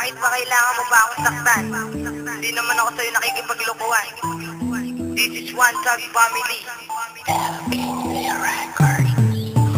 Bakit ba kailangan mo ba akong saktan? Hindi naman ako sa'yo nakikipaglukuhan. This is One Tag Family.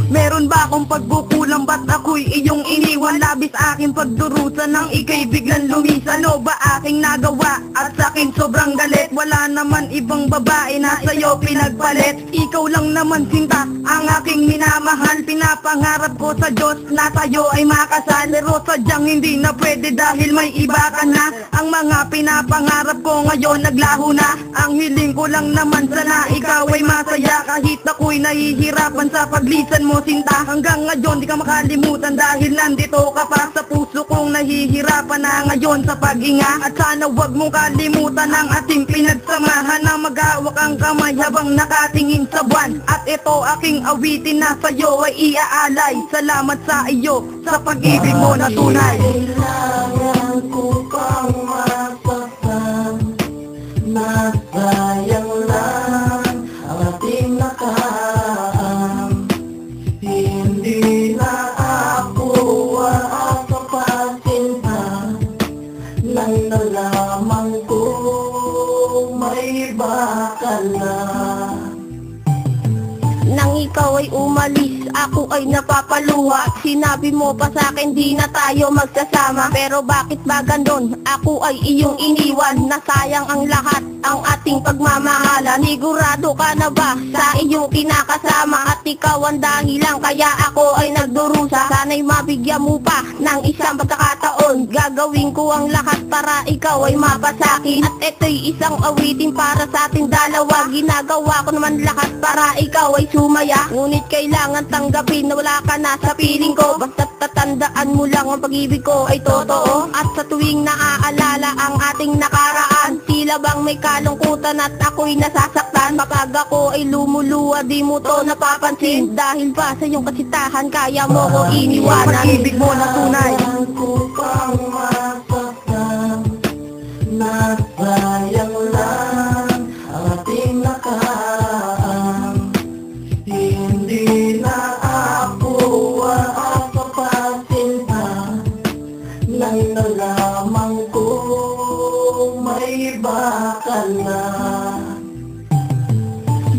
Meron ba akong pagkukulang ba't ako'y iyong iniwan? Labis aking pagdurusa nang ika'y biglang lumisan. Ano ba aking nagawa at sa'kin sobrang galit? Wala naman ibang babae na sa'yo pinagpalit. Ikaw lang naman sinta ang aking minamahal. Pinapangarap ko sa Diyos na tayo ay makasal. Pero sadyang hindi na pwede dahil may iba ka na. Ang mga pinapangarap ko ngayon naglaho na. Ang hiling ko lang naman sana ikaw ay masaya. Kahit ako'y nahihirapan sa paglisan mo sinta, hanggang ngayon di ka makalimutan dahil nandito ka pa sa puso kong nahihirapan na ngayon sa paghinga. At sana wag mong kalimutan ang ating pinagsamahan na maghawak ang kamay habang nakatingin sa buwan. At ito aking awitin na sa'yo ay iaalay. Salamat sa iyo sa pag-ibig mo na tunay. Kailangan ko pang masaktan, nasayang lang ang ating nakaraan. Hindi na ako aakapasinta nang nalaman ko may bakal na. Nang ikaw ay umalis, ako ay napapaluha. Sinabi mo pa sa'kin di na tayo magsasama. Pero bakit ba gandun? Ako ay iyong iniwan. Nasayang ang lahat, ang ating pagmamahala. Sigurado ka na ba sa iyong kinakasama? At ikaw ang dahilan kaya ako ay nagdurusa. Sana'y mabigyan mo pa ng isang pagkakataon. Gagawin ko ang lahat para ikaw ay mapasakin. At ito'y isang awitin para sa ating dalawa. Ginagawa ko naman lahat para ikaw ay sumaya. Ngunit kailangan tanggapin na wala ka na sa piling ko. Basta't tatandaan mo lang ang pag-ibig ko ay totoo. At sa tuwing naaalala ang ating nakaraan, tila bang may kalungkutan at ako'y nasasaktan. Kapag ako ay lumuluwa di mo to napapansin. Dahil ba sa iyong kasitahan kaya mo ko iniwanan. Pag-ibig mo na tunay. Kailangan ko pang masaktan, nasayang lang ang ating nakaraan. Hindi na ako aakapasinta nang nalaman ko may bakal na.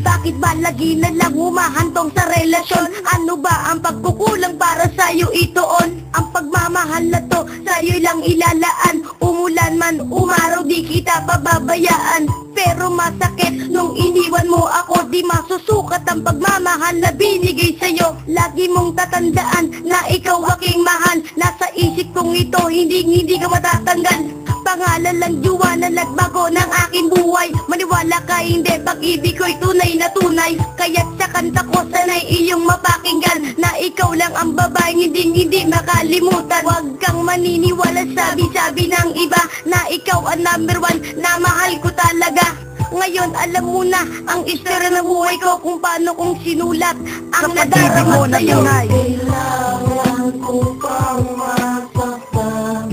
Bakit ba lagi na lang humahantong sa relasyon? Ano ba ang pagkukulang para sa'yo itoon? Ang pagmamahal na to sa'yo lang ilalaan. Umulan man, umaraw, di kita pababayaan. Pero masakit nung iniwan mo ako. Di masusukat ang pagmamahal na binigay sa'yo. Lagi mong tatandaan na ikaw aking mahal. Nasa isip kong ito, hindi ka matatanggal. Pangalan lang juwa na nagbago ng aking buhay. Maniwala ka hindi, pag-ibig ko'y tunay na tunay. Kaya't sa kanta ko sana'y iyong mapakinggan na ikaw lang ang babaeng hindi makalimutan. Huwag kang maniniwala sabi-sabi ng iba na ikaw ang number one na mahal ko talaga. Ngayon alam mo na ang istorya ng buhay ko, kung paano kong sinulat ang nadarama sa'yo. Kailangan ko pang masaktan,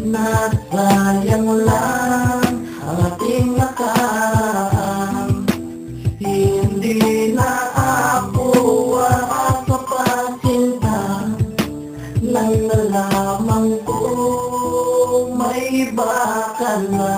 nasayang lang ang ating nakaraan. Hindi na ako aakapasinta nang nalaman ko may bakal na.